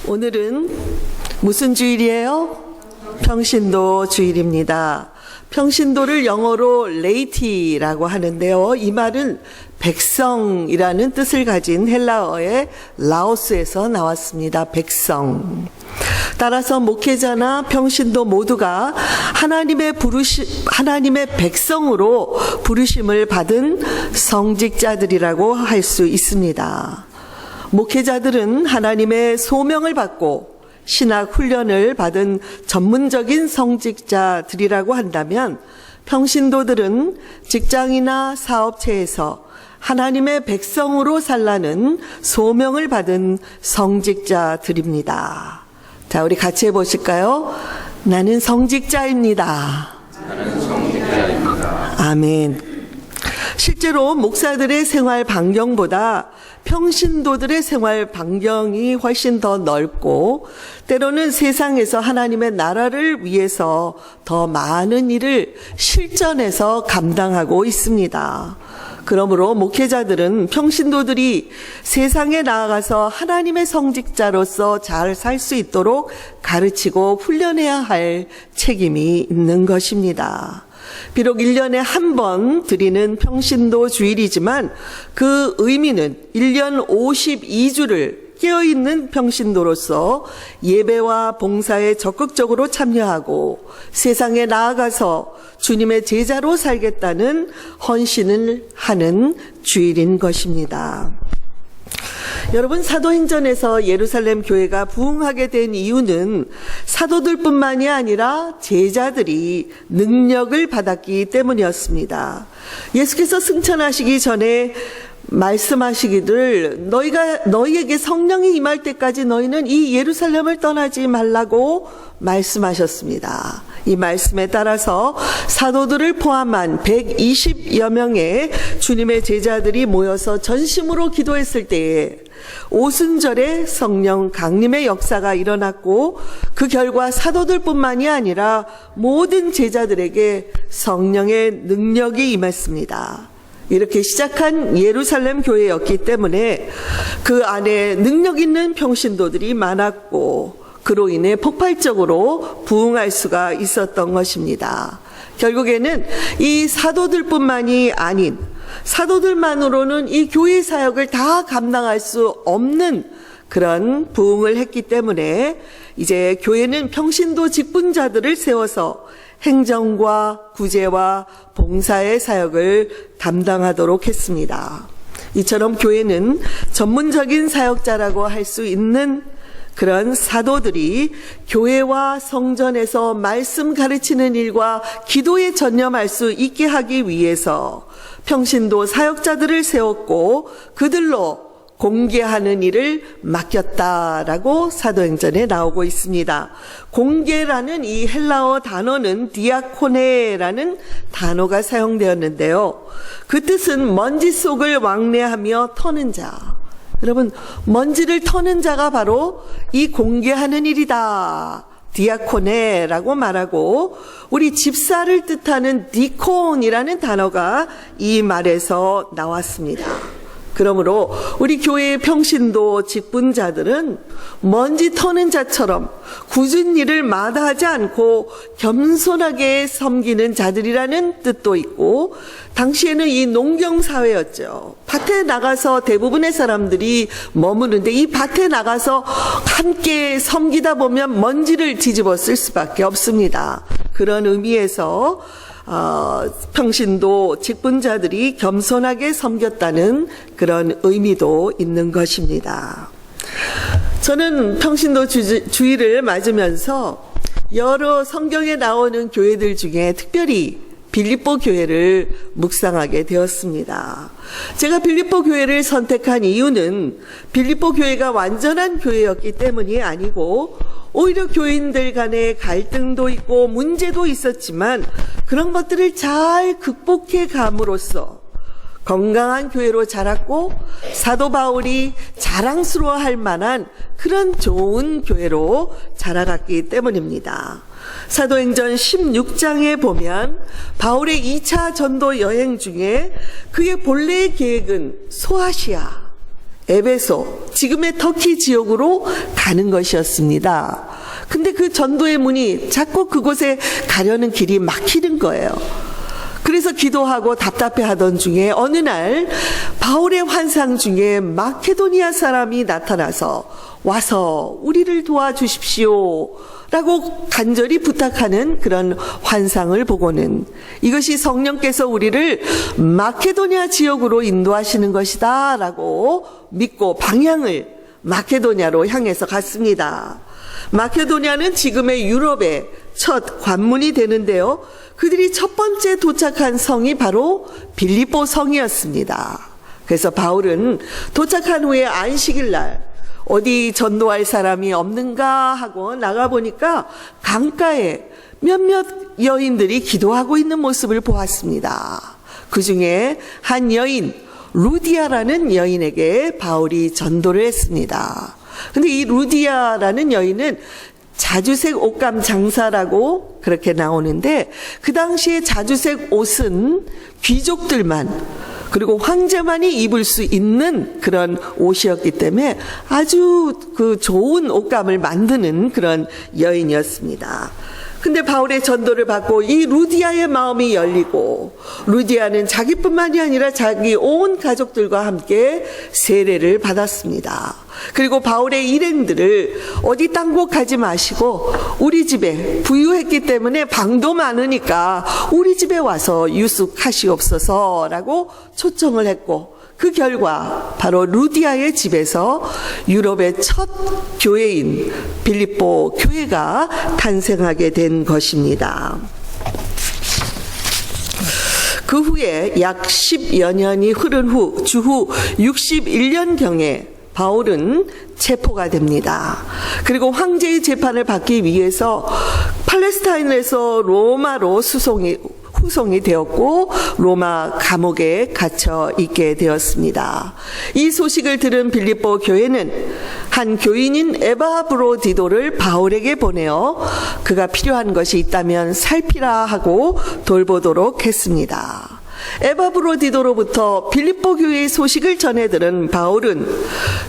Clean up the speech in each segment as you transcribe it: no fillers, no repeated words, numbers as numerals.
오늘은 무슨 주일이에요? 평신도 주일입니다. 평신도를 영어로 레이티라고 하는데요. 이 말은 백성이라는 뜻을 가진 헬라어의 라오스에서 나왔습니다. 백성. 따라서 목회자나 평신도 모두가 하나님의 백성으로 부르심을 받은 성직자들이라고 할 수 있습니다. 목회자들은 하나님의 소명을 받고 신학 훈련을 받은 전문적인 성직자들이라고 한다면, 평신도들은 직장이나 사업체에서 하나님의 백성으로 살라는 소명을 받은 성직자들입니다. 자, 우리 같이 해보실까요? 나는 성직자입니다. 나는 성직자입니다. 아멘. 실제로 목사들의 생활 반경보다 평신도들의 생활 반경이 훨씬 더 넓고, 때로는 세상에서 하나님의 나라를 위해서 더 많은 일을 실전에서 감당하고 있습니다. 그러므로 목회자들은 평신도들이 세상에 나아가서 하나님의 성직자로서 잘 살 수 있도록 가르치고 훈련해야 할 책임이 있는 것입니다. 비록 1년에 한 번 드리는 평신도 주일이지만 그 의미는 1년 52주를 깨어있는 평신도로서 예배와 봉사에 적극적으로 참여하고 세상에 나아가서 주님의 제자로 살겠다는 헌신을 하는 주일인 것입니다. 여러분, 사도행전에서 예루살렘 교회가 부흥하게 된 이유는 사도들뿐만이 아니라 제자들이 능력을 받았기 때문이었습니다. 예수께서 승천하시기 전에 말씀하시기를 너희에게 성령이 임할 때까지 너희는 이 예루살렘을 떠나지 말라고 말씀하셨습니다. 이 말씀에 따라서 사도들을 포함한 120여 명의 주님의 제자들이 모여서 전심으로 기도했을 때에 오순절에 성령 강림의 역사가 일어났고, 그 결과 사도들뿐만이 아니라 모든 제자들에게 성령의 능력이 임했습니다. 이렇게 시작한 예루살렘 교회였기 때문에 그 안에 능력 있는 평신도들이 많았고, 그로 인해 폭발적으로 부흥할 수가 있었던 것입니다. 결국에는 이 사도들뿐만이 아닌, 사도들만으로는 이 교회 사역을 다 감당할 수 없는 그런 부흥을 했기 때문에 이제 교회는 평신도 직분자들을 세워서 행정과 구제와 봉사의 사역을 담당하도록 했습니다. 이처럼 교회는 전문적인 사역자라고 할 수 있는 그런 사도들이 교회와 성전에서 말씀 가르치는 일과 기도에 전념할 수 있게 하기 위해서 평신도 사역자들을 세웠고, 그들로 공개하는 일을 맡겼다라고 사도행전에 나오고 있습니다. 공개라는 이 헬라어 단어는 디아코네라는 단어가 사용되었는데요. 그 뜻은 먼지 속을 왕래하며 터는 자. 여러분, 먼지를 터는 자가 바로 이 공개하는 일이다, 디아코네라고 말하고, 우리 집사를 뜻하는 디콘이라는 단어가 이 말에서 나왔습니다. 그러므로 우리 교회의 평신도 직분자들은 먼지 터는 자처럼 굳은 일을 마다하지 않고 겸손하게 섬기는 자들이라는 뜻도 있고, 당시에는 이 농경사회였죠. 밭에 나가서 대부분의 사람들이 머무는데, 이 밭에 나가서 함께 섬기다 보면 먼지를 뒤집어 쓸 수밖에 없습니다. 그런 의미에서 평신도 직분자들이 겸손하게 섬겼다는 그런 의미도 있는 것입니다. 저는 평신도 주일을 맞으면서 여러 성경에 나오는 교회들 중에 특별히 빌립보 교회를 묵상하게 되었습니다. 제가 빌립보 교회를 선택한 이유는 빌립보 교회가 완전한 교회였기 때문이 아니고, 오히려 교인들 간에 갈등도 있고 문제도 있었지만 그런 것들을 잘 극복해 감으로써 건강한 교회로 자랐고, 사도 바울이 자랑스러워할 만한 그런 좋은 교회로 자라갔기 때문입니다. 사도행전 16장에 보면 바울의 2차 전도 여행 중에 그의 본래의 계획은 소아시아, 에베소, 지금의 터키 지역으로 가는 것이었습니다. 근데 그 전도의 문이 자꾸 그곳에 가려는 길이 막히는 거예요. 그래서 기도하고 답답해하던 중에 어느 날 바울의 환상 중에 마케도니아 사람이 나타나서 와서 우리를 도와주십시오 라고 간절히 부탁하는 그런 환상을 보고는 이것이 성령께서 우리를 마케도니아 지역으로 인도하시는 것이다 라고 믿고 방향을 마케도니아로 향해서 갔습니다. 마케도니아는 지금의 유럽의 첫 관문이 되는데요. 그들이 첫 번째 도착한 성이 바로 빌립보 성이었습니다. 그래서 바울은 도착한 후에 안식일 날 어디 전도할 사람이 없는가 하고 나가보니까 강가에 몇몇 여인들이 기도하고 있는 모습을 보았습니다. 그 중에 한 여인, 루디아라는 여인에게 바울이 전도를 했습니다. 근데 이 루디아라는 여인은 자주색 옷감 장사라고 그렇게 나오는데 그 당시에 자주색 옷은 귀족들만 그리고 황제만이 입을 수 있는 그런 옷이었기 때문에 아주 그 좋은 옷감을 만드는 그런 여인이었습니다. 근데 바울의 전도를 받고 이 루디아의 마음이 열리고 루디아는 자기뿐만이 아니라 자기 온 가족들과 함께 세례를 받았습니다. 그리고 바울의 일행들을 어디 딴 곳 가지 마시고 우리 집에 부유했기 때문에 방도 많으니까 우리 집에 와서 유숙하시옵소서라고 초청을 했고 그 결과 바로 루디아의 집에서 유럽의 첫 교회인 빌립보 교회가 탄생하게 된 것입니다. 그 후에 약 10여 년이 흐른 후 주후 61년경에 바울은 체포가 됩니다. 그리고 황제의 재판을 받기 위해서 팔레스타인에서 로마로 후송이 되었고 로마 감옥에 갇혀 있게 되었습니다. 이 소식을 들은 빌립보 교회는 한 교인인 에바브로디도를 바울에게 보내어 그가 필요한 것이 있다면 살피라 하고 돌보도록 했습니다. 에바브로디도로부터 빌립보 교회의 소식을 전해 들은 바울은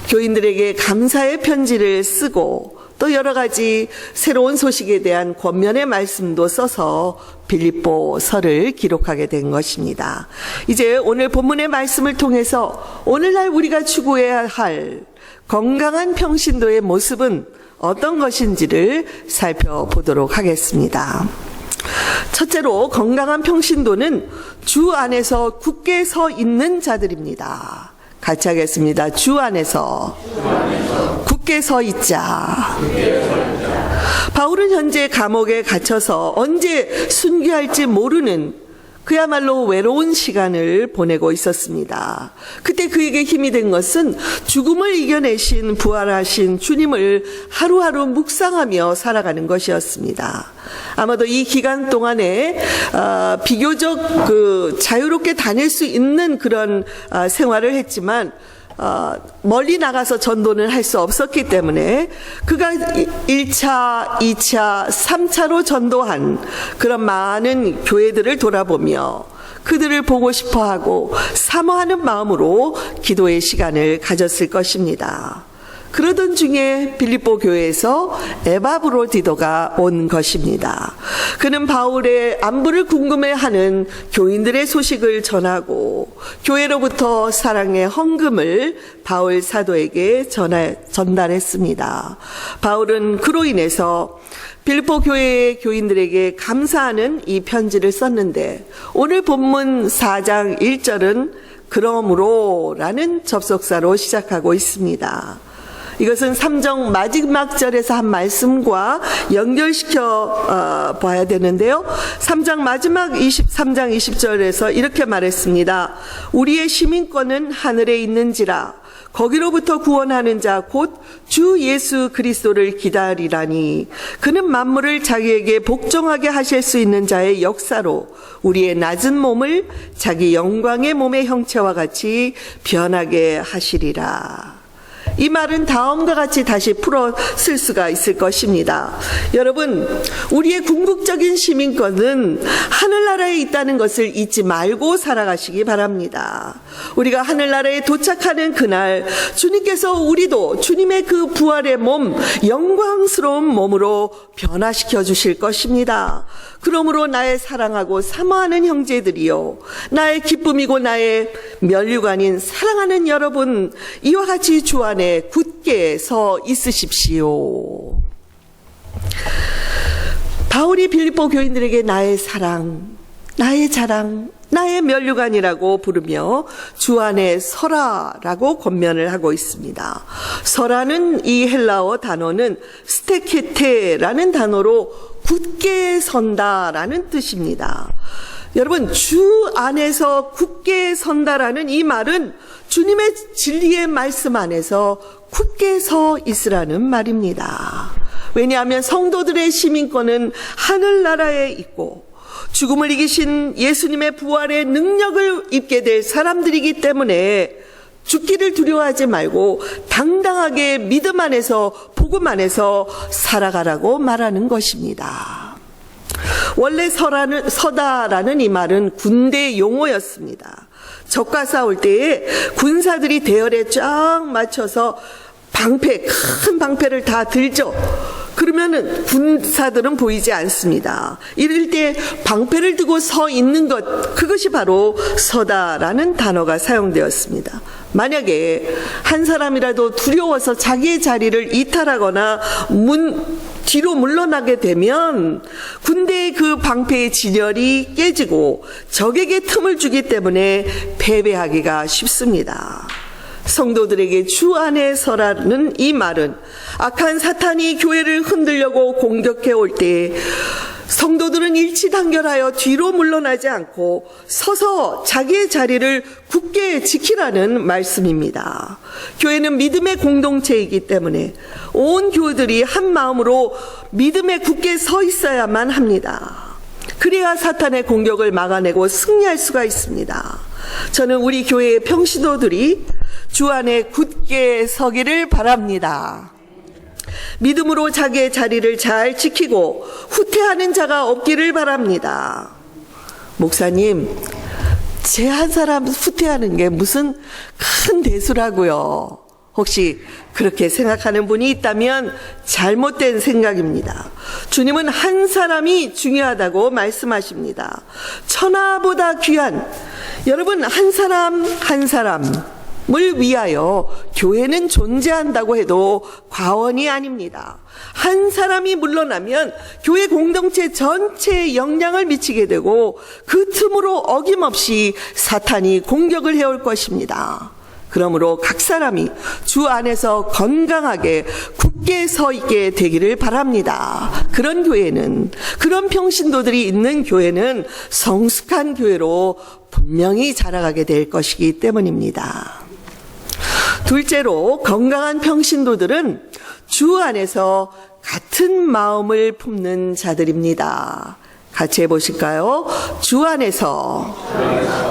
교인들에게 감사의 편지를 쓰고 또 여러 가지 새로운 소식에 대한 권면의 말씀도 써서 빌립보서를 기록하게 된 것입니다. 이제 오늘 본문의 말씀을 통해서 오늘날 우리가 추구해야 할 건강한 평신도의 모습은 어떤 것인지를 살펴보도록 하겠습니다. 첫째로 건강한 평신도는 주 안에서 굳게 서 있는 자들입니다. 같이 하겠습니다. 주 안에서 굳게 서 있자. 바울은 현재 감옥에 갇혀서 언제 순교할지 모르는 그야말로 외로운 시간을 보내고 있었습니다. 그때 그에게 힘이 된 것은 죽음을 이겨내신 부활하신 주님을 하루하루 묵상하며 살아가는 것이었습니다. 아마도 이 기간 동안에 비교적 자유롭게 다닐 수 있는 그런 생활을 했지만 멀리 나가서 전도는 할 수 없었기 때문에 그가 1차, 2차, 3차로 전도한 그런 많은 교회들을 돌아보며 그들을 보고 싶어하고 사모하는 마음으로 기도의 시간을 가졌을 것입니다. 그러던 중에 빌립보 교회에서 에바브로디도가 온 것입니다. 그는 바울의 안부를 궁금해하는 교인들의 소식을 전하고 교회로부터 사랑의 헌금을 바울 사도에게 전달했습니다. 바울은 그로 인해서 빌립보 교회의 교인들에게 감사하는 이 편지를 썼는데 오늘 본문 4장 1절은 그러므로 라는 접속사로 시작하고 있습니다. 이것은 3장 마지막 절에서 한 말씀과 연결시켜 봐야 되는데요. 3장 마지막 23장 20절에서 이렇게 말했습니다. 우리의 시민권은 하늘에 있는지라 거기로부터 구원하는 자 곧 주 예수 그리스도를 기다리라니 그는 만물을 자기에게 복종하게 하실 수 있는 자의 역사로 우리의 낮은 몸을 자기 영광의 몸의 형체와 같이 변하게 하시리라. 이 말은 다음과 같이 다시 풀어 쓸 수가 있을 것입니다. 여러분, 우리의 궁극적인 시민권은 하늘나라에 있다는 것을 잊지 말고 살아가시기 바랍니다. 우리가 하늘나라에 도착하는 그날 주님께서 우리도 주님의 그 부활의 몸, 영광스러운 몸으로 변화시켜 주실 것입니다. 그러므로 나의 사랑하고 사모하는 형제들이요, 나의 기쁨이고 나의 면류관인 사랑하는 여러분, 이와 같이 주 안에 굳게 서 있으십시오. 바울이 빌립보 교인들에게 나의 사랑, 나의 자랑, 나의 면류관이라고 부르며 주 안에 서라라고 권면을 하고 있습니다. 서라는 이 헬라어 단어는 스테케테라는 단어로 굳게 선다라는 뜻입니다. 여러분, 주 안에서 굳게 선다라는 이 말은 주님의 진리의 말씀 안에서 굳게 서 있으라는 말입니다. 왜냐하면 성도들의 시민권은 하늘나라에 있고 죽음을 이기신 예수님의 부활의 능력을 입게 될 사람들이기 때문에 죽기를 두려워하지 말고 당당하게 믿음 안에서 복음 안에서 살아가라고 말하는 것입니다. 원래 서다라는 이 말은 군대 용어였습니다. 적과 싸울 때에 군사들이 대열에 쫙 맞춰서 큰 방패를 다 들죠. 그러면은 군사들은 보이지 않습니다. 이럴 때 방패를 들고 서 있는 것, 그것이 바로 서다라는 단어가 사용되었습니다. 만약에 한 사람이라도 두려워서 자기의 자리를 이탈하거나 뒤로 물러나게 되면 군대의 그 방패의 진열이 깨지고 적에게 틈을 주기 때문에 패배하기가 쉽습니다. 성도들에게 주 안에 서라는 이 말은 악한 사탄이 교회를 흔들려고 공격해 올 때 성도들은 일치단결하여 뒤로 물러나지 않고 서서 자기의 자리를 굳게 지키라는 말씀입니다. 교회는 믿음의 공동체이기 때문에 온 교우들이 한 마음으로 믿음에 굳게 서 있어야만 합니다. 그래야 사탄의 공격을 막아내고 승리할 수가 있습니다. 저는 우리 교회의 평신도들이 주 안에 굳게 서기를 바랍니다. 믿음으로 자기의 자리를 잘 지키고 후퇴하는 자가 없기를 바랍니다. 목사님, 제 한 사람 후퇴하는 게 무슨 큰 대수라고요. 혹시 그렇게 생각하는 분이 있다면 잘못된 생각입니다. 주님은 한 사람이 중요하다고 말씀하십니다. 천하보다 귀한, 여러분, 한 사람 한 사람을 위하여 교회는 존재한다고 해도 과언이 아닙니다. 한 사람이 물러나면 교회 공동체 전체에 영향을 미치게 되고 그 틈으로 어김없이 사탄이 공격을 해올 것입니다. 그러므로 각 사람이 주 안에서 건강하게 굳게 서 있게 되기를 바랍니다. 그런 교회는, 그런 평신도들이 있는 교회는 성숙한 교회로 분명히 자라가게 될 것이기 때문입니다. 둘째로, 건강한 평신도들은 주 안에서 같은 마음을 품는 자들입니다. 같이 해보실까요? 주 안에서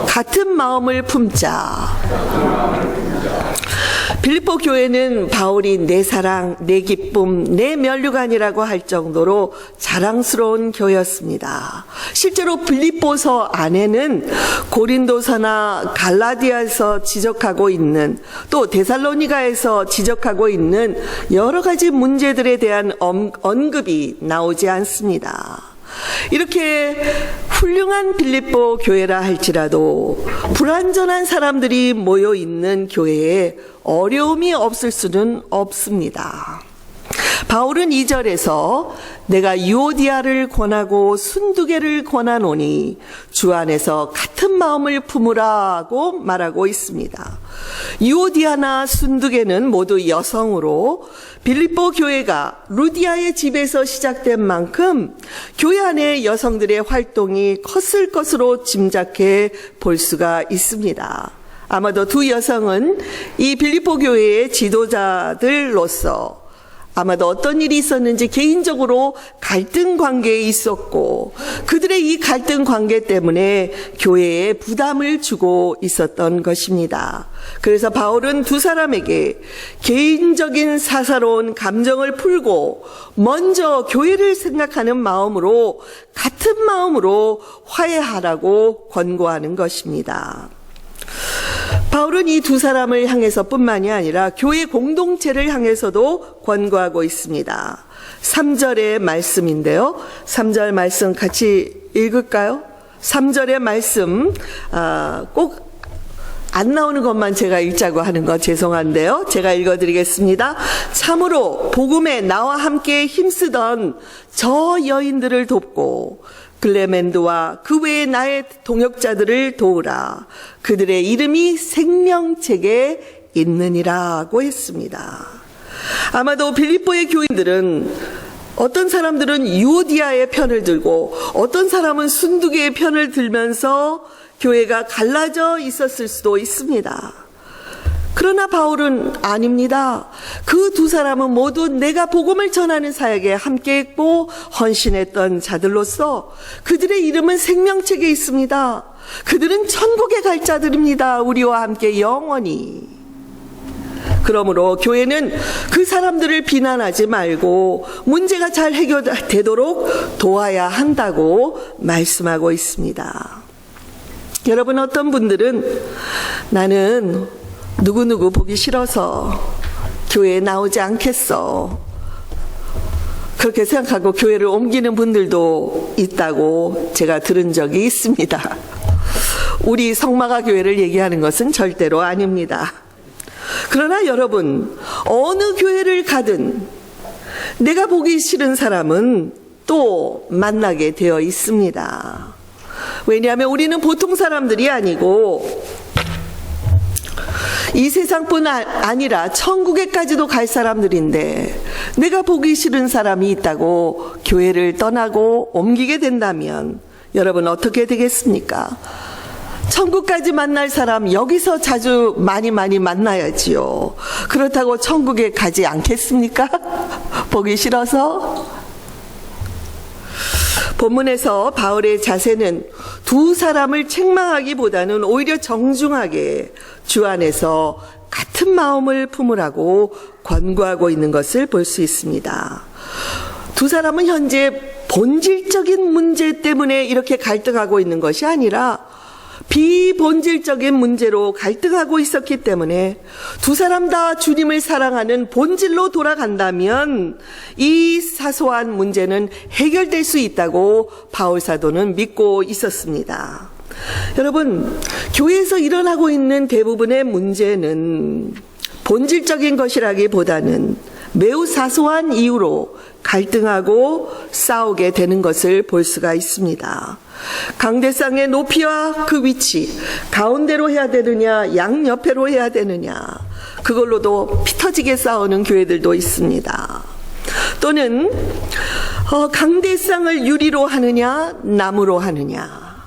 같은 마음을 품자. 빌립보 교회는 바울이 내 사랑, 내 기쁨, 내 면류관이라고 할 정도로 자랑스러운 교회였습니다. 실제로 빌립보서 안에는 고린도서나 갈라디아에서 지적하고 있는, 또 데살로니가에서 지적하고 있는 여러 가지 문제들에 대한 언급이 나오지 않습니다. 이렇게 훌륭한 빌립보 교회라 할지라도 불완전한 사람들이 모여 있는 교회에 어려움이 없을 수는 없습니다. 바울은 2절에서 내가 유오디아를 권하고 순두개를 권하노니 주 안에서 같은 마음을 품으라고 말하고 있습니다. 유오디아나 순두개는 모두 여성으로 빌립보 교회가 루디아의 집에서 시작된 만큼 교회 안에 여성들의 활동이 컸을 것으로 짐작해 볼 수가 있습니다. 아마도 두 여성은 이 빌립보 교회의 지도자들로서 아마도 어떤 일이 있었는지 개인적으로 갈등 관계에 있었고 그들의 이 갈등 관계 때문에 교회에 부담을 주고 있었던 것입니다. 그래서 바울은 두 사람에게 개인적인 사사로운 감정을 풀고 먼저 교회를 생각하는 마음으로 같은 마음으로 화해하라고 권고하는 것입니다. 바울은 이 두 사람을 향해서뿐만이 아니라 교회 공동체를 향해서도 권고하고 있습니다. 3절의 말씀인데요. 3절 말씀 같이 읽을까요? 3절의 말씀 꼭 안 나오는 것만 제가 읽자고 하는 거 죄송한데요. 제가 읽어드리겠습니다. 참으로 복음에 나와 함께 힘쓰던 저 여인들을 돕고 글레멘드와 그 외에 나의 동역자들을 도우라. 그들의 이름이 생명책에 있느니라고 했습니다. 아마도 빌립보의 교인들은 어떤 사람들은 유오디아의 편을 들고 어떤 사람은 순두개의 편을 들면서 교회가 갈라져 있었을 수도 있습니다. 그러나 바울은 아닙니다. 그 두 사람은 모두 내가 복음을 전하는 사역에 함께했고 헌신했던 자들로서 그들의 이름은 생명책에 있습니다. 그들은 천국에 갈 자들입니다. 우리와 함께 영원히. 그러므로 교회는 그 사람들을 비난하지 말고 문제가 잘 해결되도록 도와야 한다고 말씀하고 있습니다. 여러분, 어떤 분들은 나는 누구누구 보기 싫어서 교회에 나오지 않겠어, 그렇게 생각하고 교회를 옮기는 분들도 있다고 제가 들은 적이 있습니다. 우리 성마가 교회를 얘기하는 것은 절대로 아닙니다. 그러나 여러분, 어느 교회를 가든 내가 보기 싫은 사람은 또 만나게 되어 있습니다. 왜냐하면 우리는 보통 사람들이 아니고 이 세상뿐 아니라 천국에까지도 갈 사람들인데 내가 보기 싫은 사람이 있다고 교회를 떠나고 옮기게 된다면 여러분 어떻게 되겠습니까? 천국까지 만날 사람 여기서 자주 많이 만나야지요. 그렇다고 천국에 가지 않겠습니까? 보기 싫어서? 본문에서 바울의 자세는 두 사람을 책망하기보다는 오히려 정중하게 주 안에서 같은 마음을 품으라고 권고하고 있는 것을 볼 수 있습니다. 두 사람은 현재 본질적인 문제 때문에 이렇게 갈등하고 있는 것이 아니라 비본질적인 문제로 갈등하고 있었기 때문에 두 사람 다 주님을 사랑하는 본질로 돌아간다면 이 사소한 문제는 해결될 수 있다고 바울 사도는 믿고 있었습니다. 여러분, 교회에서 일어나고 있는 대부분의 문제는 본질적인 것이라기보다는 매우 사소한 이유로 갈등하고 싸우게 되는 것을 볼 수가 있습니다. 강대상의 높이와 그 위치, 가운데로 해야 되느냐, 양옆에로 해야 되느냐, 그걸로도 피 터지게 싸우는 교회들도 있습니다. 또는 강대상을 유리로 하느냐, 나무로 하느냐,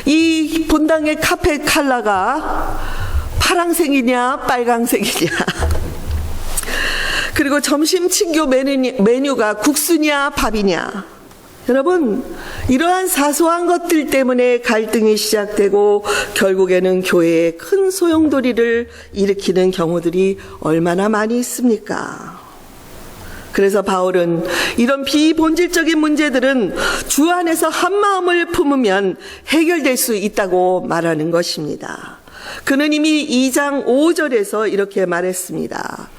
이 본당의 카펫 컬러가 파란색이냐 빨강색이냐, 그리고 점심 친교 메뉴가 국수냐 밥이냐. 여러분, 이러한 사소한 것들 때문에 갈등이 시작되고 결국에는 교회에 큰 소용돌이를 일으키는 경우들이 얼마나 많이 있습니까? 그래서 바울은 이런 비본질적인 문제들은 주 안에서 한 마음을 품으면 해결될 수 있다고 말하는 것입니다. 그는 이미 2장 5절에서 이렇게 말했습니다.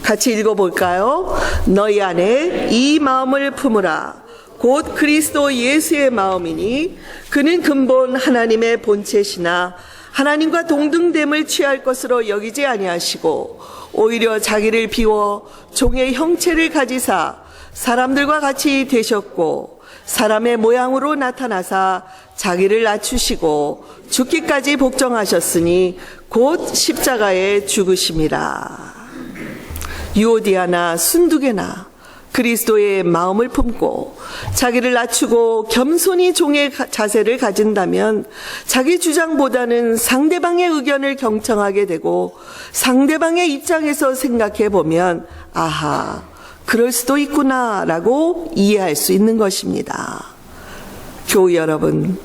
같이 읽어볼까요? 너희 안에 이 마음을 품으라. 곧 그리스도 예수의 마음이니 그는 근본 하나님의 본체시나 하나님과 동등됨을 취할 것으로 여기지 아니하시고 오히려 자기를 비워 종의 형체를 가지사 사람들과 같이 되셨고 사람의 모양으로 나타나사 자기를 낮추시고 죽기까지 복종하셨으니 곧 십자가에 죽으심이라. 유오디아나 순두개나 그리스도의 마음을 품고 자기를 낮추고 겸손히 종의 자세를 가진다면 자기 주장보다는 상대방의 의견을 경청하게 되고 상대방의 입장에서 생각해 보면 아하, 그럴 수도 있구나라고 이해할 수 있는 것입니다. 교우 여러분,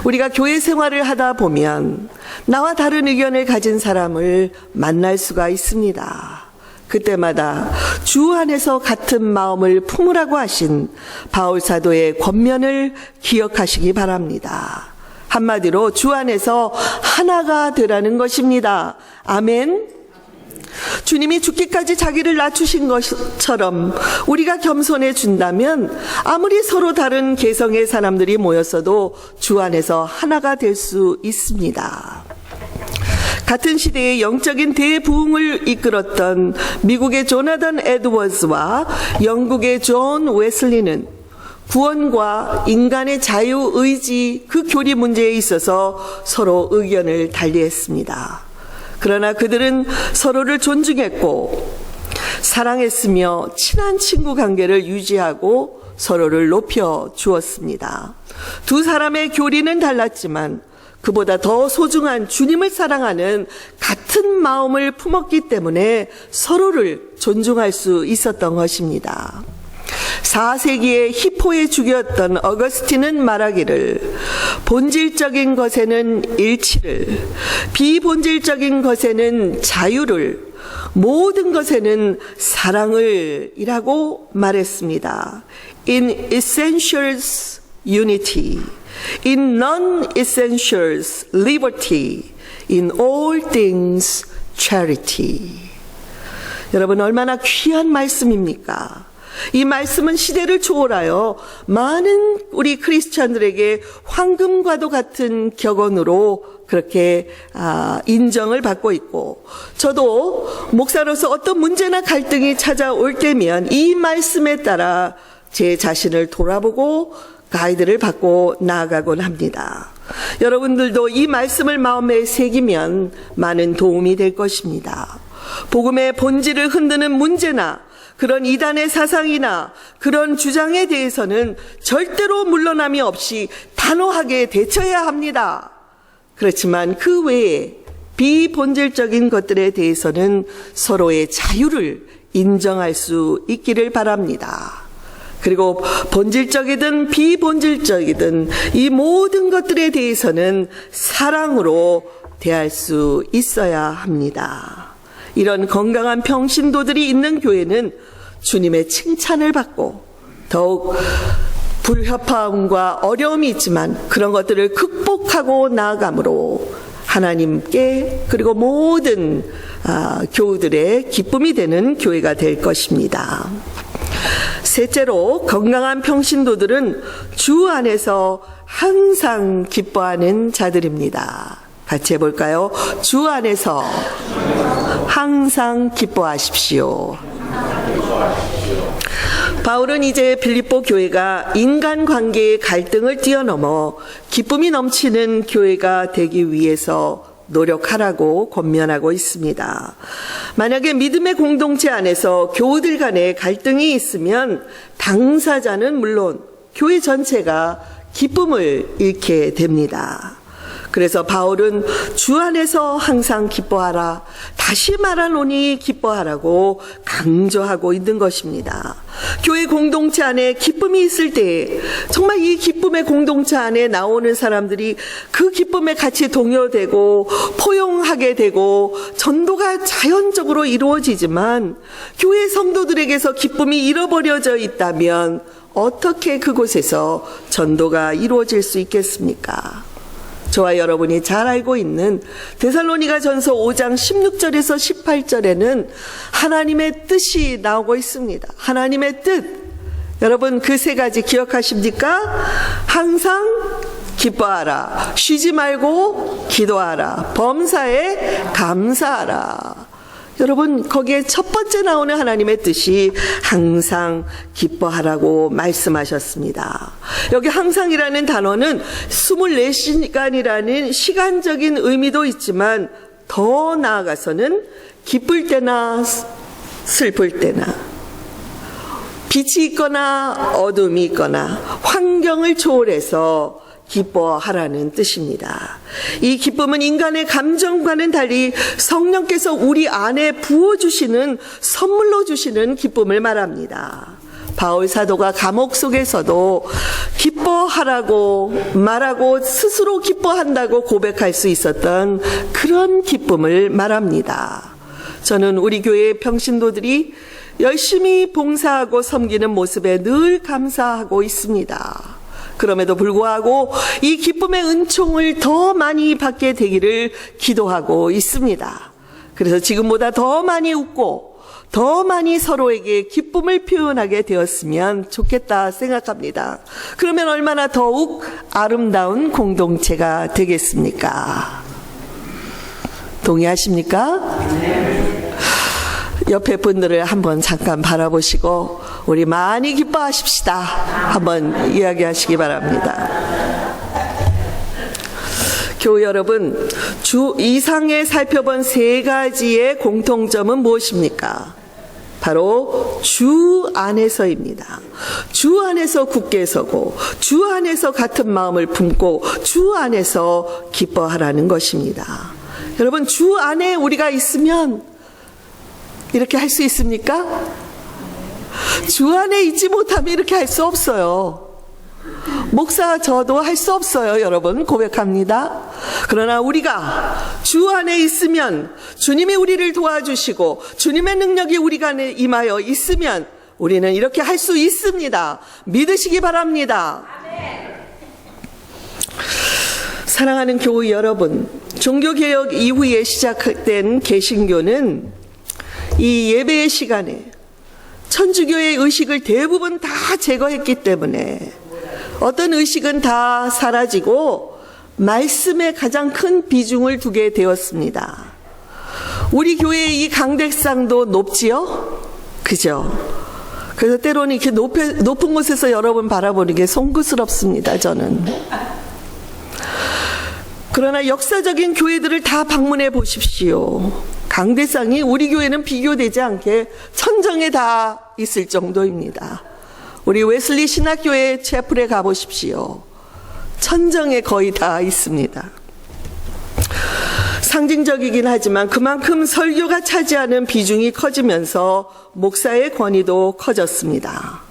우리가 교회 생활을 하다 보면 나와 다른 의견을 가진 사람을 만날 수가 있습니다. 그때마다 주 안에서 같은 마음을 품으라고 하신 바울 사도의 권면을 기억하시기 바랍니다. 한마디로 주 안에서 하나가 되라는 것입니다. 아멘. 주님이 죽기까지 자기를 낮추신 것처럼 우리가 겸손해준다면 아무리 서로 다른 개성의 사람들이 모였어도 주 안에서 하나가 될 수 있습니다. 같은 시대의 영적인 대부흥을 이끌었던 미국의 조나단 에드워즈와 영국의 존 웨슬리는 구원과 인간의 자유의지 그 교리 문제에 있어서 서로 의견을 달리했습니다. 그러나 그들은 서로를 존중했고 사랑했으며 친한 친구 관계를 유지하고 서로를 높여 주었습니다. 두 사람의 교리는 달랐지만 그보다 더 소중한 주님을 사랑하는 같은 마음을 품었기 때문에 서로를 존중할 수 있었던 것입니다. 4세기에 히포에 죽였던 어거스틴은 말하기를 본질적인 것에는 일치를, 비본질적인 것에는 자유를, 모든 것에는 사랑을 이라고 말했습니다. In essentials, unity. In non-essentials, liberty. In all things, charity. 여러분, 얼마나 귀한 말씀입니까? 이 말씀은 시대를 초월하여 많은 우리 크리스찬들에게 황금과도 같은 격언으로 그렇게 인정을 받고 있고, 저도 목사로서 어떤 문제나 갈등이 찾아올 때면 이 말씀에 따라 제 자신을 돌아보고 가이드를 받고 나아가곤 합니다. 여러분들도 이 말씀을 마음에 새기면 많은 도움이 될 것입니다. 복음의 본질을 흔드는 문제나 그런 이단의 사상이나 그런 주장에 대해서는 절대로 물러남이 없이 단호하게 대처해야 합니다. 그렇지만 그 외에 비본질적인 것들에 대해서는 서로의 자유를 인정할 수 있기를 바랍니다. 그리고 본질적이든 비본질적이든 이 모든 것들에 대해서는 사랑으로 대할 수 있어야 합니다. 이런 건강한 평신도들이 있는 교회는 주님의 칭찬을 받고 더욱 불협화음과 어려움이 있지만 그런 것들을 극복하고 나아감으로 하나님께 그리고 모든 교우들의 기쁨이 되는 교회가 될 것입니다. 셋째로, 건강한 평신도들은 주 안에서 항상 기뻐하는 자들입니다. 같이 해볼까요? 주 안에서 항상 기뻐하십시오. 바울은 이제 빌립보 교회가 인간관계의 갈등을 뛰어넘어 기쁨이 넘치는 교회가 되기 위해서 노력하라고 권면하고 있습니다. 만약에 믿음의 공동체 안에서 교우들 간에 갈등이 있으면 당사자는 물론 교회 전체가 기쁨을 잃게 됩니다. 그래서 바울은 주 안에서 항상 기뻐하라, 다시 말하노니 기뻐하라고 강조하고 있는 것입니다. 교회 공동체 안에 기쁨이 있을 때 정말 이 기쁨의 공동체 안에 나오는 사람들이 그 기쁨에 같이 동요되고 포용하게 되고 전도가 자연적으로 이루어지지만 교회 성도들에게서 기쁨이 잃어버려져 있다면 어떻게 그곳에서 전도가 이루어질 수 있겠습니까? 저와 여러분이 잘 알고 있는 데살로니가전서 5장 16절에서 18절에는 하나님의 뜻이 나오고 있습니다. 하나님의 뜻. 여러분 그 세 가지 기억하십니까? 항상 기뻐하라. 쉬지 말고 기도하라. 범사에 감사하라. 여러분 거기에 첫 번째 나오는 하나님의 뜻이 항상 기뻐하라고 말씀하셨습니다. 여기 항상이라는 단어는 24시간이라는 시간적인 의미도 있지만 더 나아가서는 기쁠 때나 슬플 때나 빛이 있거나 어둠이 있거나 환경을 초월해서 기뻐하라는 뜻입니다. 이 기쁨은 인간의 감정과는 달리 성령께서 우리 안에 부어주시는, 선물로 주시는 기쁨을 말합니다. 바울 사도가 감옥 속에서도 기뻐하라고 말하고 스스로 기뻐한다고 고백할 수 있었던 그런 기쁨을 말합니다. 저는 우리 교회의 평신도들이 열심히 봉사하고 섬기는 모습에 늘 감사하고 있습니다. 그럼에도 불구하고 이 기쁨의 은총을 더 많이 받게 되기를 기도하고 있습니다. 그래서 지금보다 더 많이 웃고 더 많이 서로에게 기쁨을 표현하게 되었으면 좋겠다 생각합니다. 그러면 얼마나 더욱 아름다운 공동체가 되겠습니까? 동의하십니까? 옆에 분들을 한번 잠깐 바라보시고 우리 많이 기뻐하십시다. 한번 이야기하시기 바랍니다. 교우 여러분, 주 이상에 살펴본 세 가지의 공통점은 무엇입니까? 바로 주 안에서입니다. 주 안에서 굳게 서고 주 안에서 같은 마음을 품고 주 안에서 기뻐하라는 것입니다. 여러분, 주 안에 우리가 있으면 이렇게 할 수 있습니까? 주 안에 있지 못하면 이렇게 할 수 없어요. 목사 저도 할 수 없어요. 여러분, 고백합니다. 그러나 우리가 주 안에 있으면 주님이 우리를 도와주시고 주님의 능력이 우리 안에 임하여 있으면 우리는 이렇게 할 수 있습니다. 믿으시기 바랍니다. 사랑하는 교우 여러분, 종교개혁 이후에 시작된 개신교는 이 예배의 시간에 천주교의 의식을 대부분 다 제거했기 때문에 어떤 의식은 다 사라지고 말씀에 가장 큰 비중을 두게 되었습니다. 우리 교회의 이 강대상도 높지요? 그죠? 그래서 때로는 이렇게 높은 곳에서 여러분 바라보는 게 송구스럽습니다, 저는. 그러나 역사적인 교회들을 다 방문해 보십시오. 강대상이 우리 교회는 비교되지 않게 천정에 다 있을 정도입니다. 우리 웨슬리 신학교회 채플에 가보십시오. 천정에 거의 다 있습니다. 상징적이긴 하지만 그만큼 설교가 차지하는 비중이 커지면서 목사의 권위도 커졌습니다.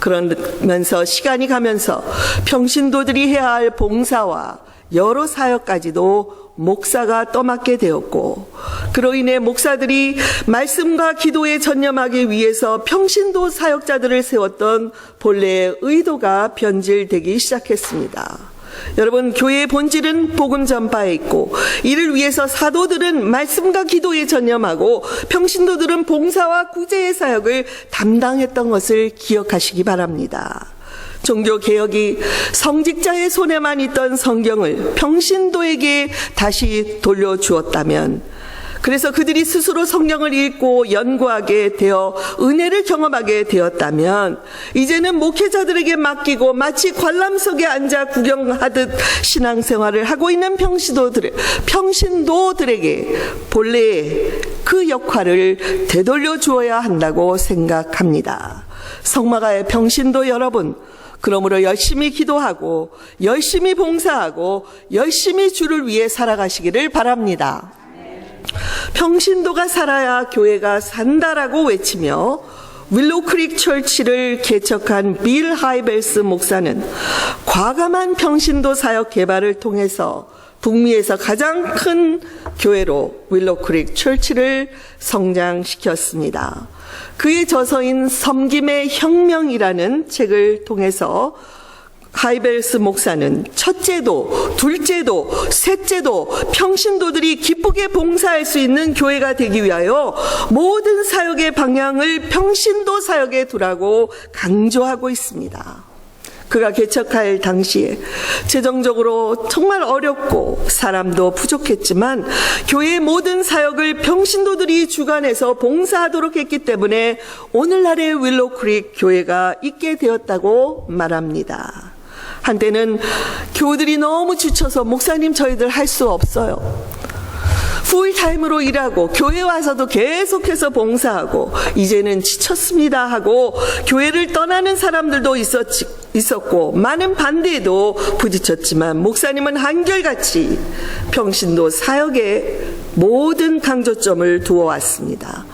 그러면서 시간이 가면서 평신도들이 해야 할 봉사와 여러 사역까지도 목사가 떠맡게 되었고, 그로 인해 목사들이 말씀과 기도에 전념하기 위해서 평신도 사역자들을 세웠던 본래의 의도가 변질되기 시작했습니다. 여러분, 교회의 본질은 복음 전파에 있고 이를 위해서 사도들은 말씀과 기도에 전념하고 평신도들은 봉사와 구제의 사역을 담당했던 것을 기억하시기 바랍니다. 종교개혁이 성직자의 손에만 있던 성경을 평신도에게 다시 돌려주었다면, 그래서 그들이 스스로 성경을 읽고 연구하게 되어 은혜를 경험하게 되었다면, 이제는 목회자들에게 맡기고 마치 관람석에 앉아 구경하듯 신앙생활을 하고 있는 평신도들에게 본래의 그 역할을 되돌려 주어야 한다고 생각합니다. 성마가의 평신도 여러분, 그러므로 열심히 기도하고 열심히 봉사하고 열심히 주를 위해 살아가시기를 바랍니다. 평신도가 살아야 교회가 산다라고 외치며 윌로우 크릭 철치를 개척한 빌 하이벨스 목사는 과감한 평신도 사역 개발을 통해서 북미에서 가장 큰 교회로 윌로우 크릭 철치를 성장시켰습니다. 그의 저서인 섬김의 혁명이라는 책을 통해서 하이벨스 목사는 첫째도, 둘째도, 셋째도 평신도들이 기쁘게 봉사할 수 있는 교회가 되기 위하여 모든 사역의 방향을 평신도 사역에 두라고 강조하고 있습니다. 그가 개척할 당시에 재정적으로 정말 어렵고 사람도 부족했지만 교회의 모든 사역을 평신도들이 주관해서 봉사하도록 했기 때문에 오늘날의 윌로우 크릭 교회가 있게 되었다고 말합니다. 한때는 교우들이 너무 지쳐서 목사님 저희들 할 수 없어요. 풀타임으로 일하고 교회 와서도 계속해서 봉사하고 이제는 지쳤습니다 하고 교회를 떠나는 사람들도 있었고 많은 반대에도 부딪혔지만 목사님은 한결같이 평신도 사역에 모든 강조점을 두어왔습니다.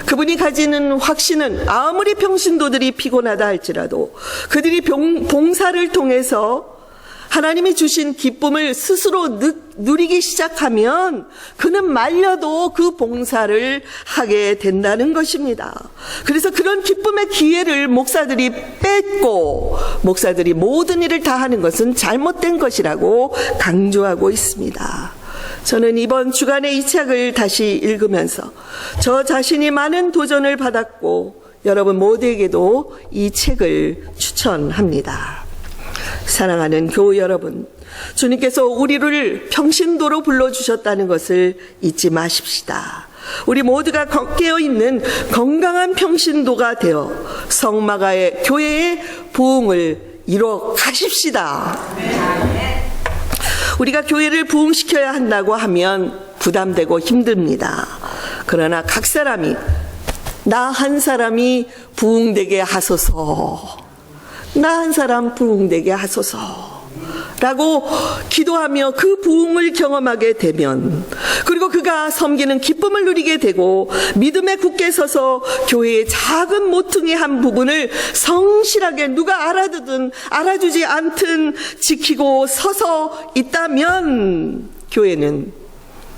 그분이 가지는 확신은 아무리 평신도들이 피곤하다 할지라도 그들이 봉사를 통해서 하나님이 주신 기쁨을 스스로 누리기 시작하면 그는 말려도 그 봉사를 하게 된다는 것입니다. 그래서 그런 기쁨의 기회를 목사들이 뺏고 목사들이 모든 일을 다 하는 것은 잘못된 것이라고 강조하고 있습니다. 저는 이번 주간의 이 책을 다시 읽으면서 저 자신이 많은 도전을 받았고 여러분 모두에게도 이 책을 추천합니다. 사랑하는 교우 여러분, 주님께서 우리를 평신도로 불러주셨다는 것을 잊지 마십시다. 우리 모두가 깨어있는 건강한 평신도가 되어 성마가의 교회의 부흥을 이뤄 가십시다. 우리가 교회를 부흥시켜야 한다고 하면 부담되고 힘듭니다. 그러나 각 사람이 나 한 사람이 부흥되게 하소서, 나 한 사람 부흥되게 하소서 라고 기도하며 그 부흥을 경험하게 되면, 그리고 그가 섬기는 기쁨을 누리게 되고 믿음에 굳게 서서 교회의 작은 모퉁이 한 부분을 성실하게 누가 알아두든 알아주지 않든 지키고 서서 있다면 교회는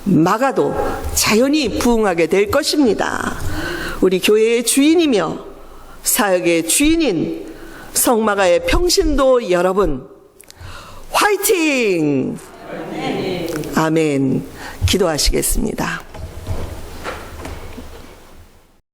막아도 자연히 부흥하게 될 것입니다. 우리 교회의 주인이며 사역의 주인인 성마가의 평신도 여러분, 화이팅! 아멘. 기도하시겠습니다.